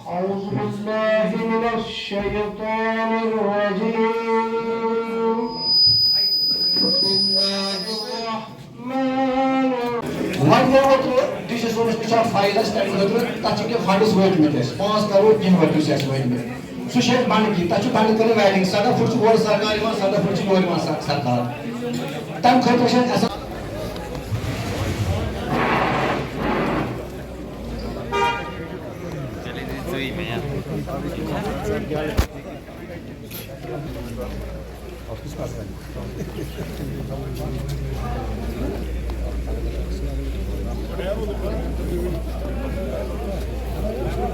أعوذ بالله من الشيطان الرجيم بسم الله الرحمن الرحيم وَنہِ ڈِشِز اوس وٕچھان فایلَس تَمہِ خٲطرٕ تَتھ چھِ کینٛہہ فنڈٕز وٲتمٕتۍ اَسہِ 5 کَرور اِنوٲٹِو چھِ اَسہِ وٲتمٕتۍ سُہ چھِ اَسہِ بنٛد کِہیٖنۍ تَتھ چھُ بنٛد کٔرِتھ ویٹِنٛگ 17 فُٹ چھُ اورٕ سرکار یِوان 17 فُٹ چھِ یورٕ یِوان سرکار تَمہِ خٲطرٕ چھِ اَسہِ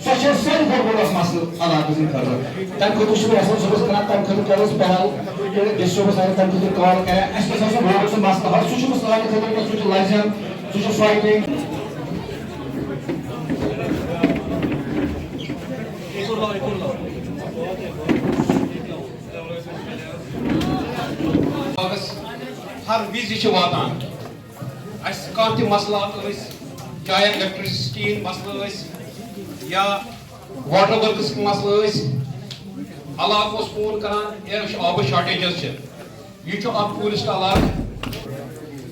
سۄ چھِ سٲری فُٹبالس مسلہٕ علاقس منٛز خٲطرٕ تَمہِ خٲطرٕ چھُس بہٕ یژھان صُبحس کران تَمہِ خٲطرٕ کرو أسۍ پہل ڈِسٹرٛکٹ صٲبس اگر تَمہِ خٲطرٕ کال کرِ اَسہِ گژھِ آسُن روڈُک سُہ مسلہٕ حل سُہ چھُنہٕ سانہِ خٲطرٕ کینٛہہ سُہ چھُ لجن سُہ چھُ فایٹِنٛگ ہر وِزِ چھِ واتان اَسہِ کانٛہہ تہِ مَسلات ٲسۍ چاہے الیکٹرسٹی ہٕنٛدۍ مسلہٕ ٲسۍ یا واٹر ؤرکٕس مسلہٕ ٲسۍ علاقہٕ اوس فون کران آبٕچ شارٹیجز چھِ یہِ چھُ اکھ ٹوٗرِسٹ علاقہٕ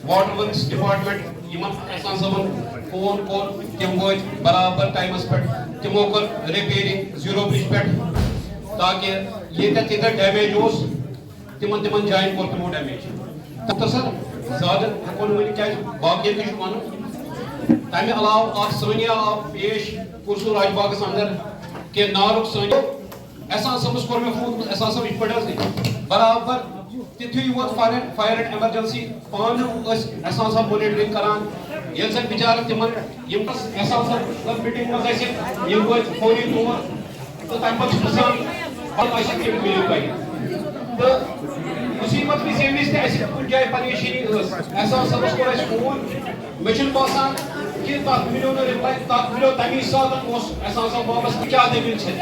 واٹر ؤرکٕس ڈِپارٹمنٹ یِمن احسان صٲبن فون کوٚر تِم وٲتۍ برابر ٹایمَس پٮ۪ٹھ تِمو کٔر ریپیرِنٛگ زیٖرو برٛج پٮ۪ٹھ تاکہِ ییٚتٮ۪تھ ییٚتٮ۪تھ ڈیمیج اوس تِمن جاین کوٚر تِمو ڈیمیج مختصر زیادٕ ہٮ۪کو نہٕ ؤنِتھ کیٛازِ باقین تہِ چھُ وَنُن تَمہِ علاوٕ اکھ سٲنِیا آو پیش کُرسوٗ راج باغس انٛدر کہِ نارُک سٲنِیا احسان صٲبس کوٚر مےٚ فون احسان صٲب یِتھ پٲٹھۍ حظ برابر تِتھُے ووت فایر اینڈ ایمرجنسی پانہٕ ٲسۍ احسان صٲب مونِٹرنگ کران ییٚلہِ زن بِچارٕ تِمن یِم احسان صٲب میٖٹنٛگ منٛز ٲسِکھ یِم وٲتۍ فوری طور تہٕ تَمہِ پتہٕ چھُ گژھان ٲسِکھ تِم مِلِو تۄہہِ تہٕ مُصیٖبت وِزِ ییٚمہِ وِزِ تہِ اَسہِ کُنہِ جایہِ پریشٲنی ٲس احسان صٲبس کوٚر اَسہِ فون مےٚ چھُنہٕ باسان کہِ تَتھ مِلیو نہٕ رِپلاے تَتھ مِلیو تَمی ساتہٕ اوس احسان صٲب واپس کیٛاہ دٔلیٖل چھِ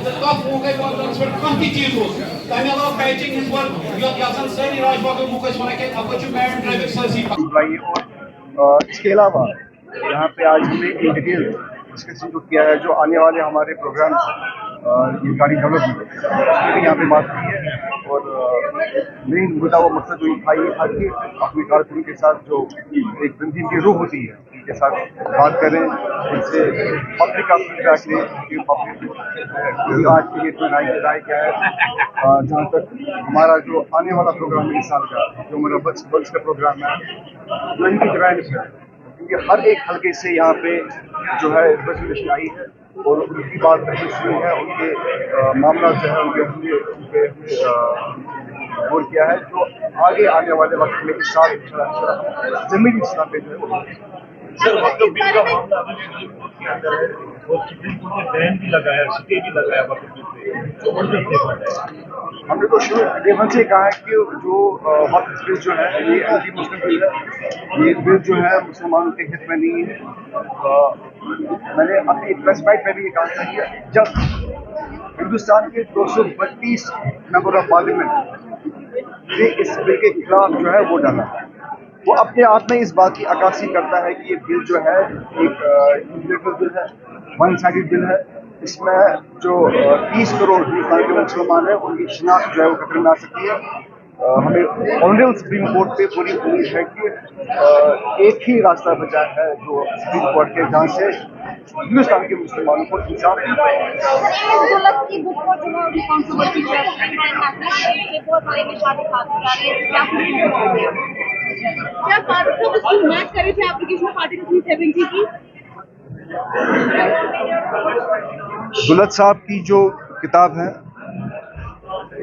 تہٕ تَتھ موقعے واتنَس پٮ۪ٹھ کانٛہہ تہِ چیٖز اوس تَمہِ علاوٕ پیچِنٛگ ہِنٛز ورک یَتھ زَن سٲری راج باغٕکۍ لُکھ ٲسۍ وَنان کہِ اَپٲرۍ چھُ مین ٹریفک سٲرسٕے اس کے علاوہ یہاں پہ آج ہم نے ان ڈیٹیل ڈسکشن جو کیا ہے جو آنے والے ہمارے پروگرامس یہ گاڑی ڈیولپمنٹ اس کی بھی یہاں پہ بات کی ہے اور مین مدعا و مقصد جو تھا یہ تھا کہ اپنے کارکنوں کے ساتھ جو ایک تنظیم کی روح ہوتی ہے ان کے ساتھ بات کریں ان سے پبلک کا فیڈ بیک لیں کہ پبلک آج کے لیے رائے کیا ہے جہاں تک ہمارا جو آنے والا پروگرام ہے اس سال کا جو ہمارا بچ کا پروگرام ہے جو ان کی ڈیمانڈس ہے کیونکہ ہر ایک حلقے سے یہاں پہ جو ہے ریپرزنٹیشن آئی ہے اور ان کی بات کرنی شروع ہے ان کے معاملات جو ہے ان کے غور کیا ہے جو آگے آنے والے وقت میں اس سال زمینی سطح پہ جو ہے سر وقت بل کا معاملہ کے اندر ہے اور سپریم کورٹ نے بین بھی لگایا اسٹے بھی لگایا وقت بل پہ ہم نے تو شروع ڈے ون سے کہا ہے کہ جو وقت بل جو ہے یہ اینٹی مسلم بل ہے یہ بل جو ہے مسلمانوں کے حق میں نہیں ہے میں نے اپنی پریس مائٹ میں بھی یہ کہا تھا کہ جب ہندوستان کے 232 ممبر آف پارلیمنٹ نے اس بل کے خلاف جو ہے وہ ڈالا وہ اپنے آپ میں اس بات کی عکاسی کرتا ہے کہ یہ بل جو ہے ایک یونیلیٹرل بل ہے ون سائڈڈ بل ہے اس میں جو 30 کروڑ ہندوستان کے مسلمان ہیں ان کی شناخت جو ہے وہ خطرے میں آ سکتی ہے ہمیں آنریبل سپریم کورٹ پہ پوری امید ہے کہ ایک ہی راستہ بچا ہے جو سپریم کورٹ کے جہاں سے ہندوستان کے مسلمانوں کو انصاف دولت صاحب کی جو کتاب ہے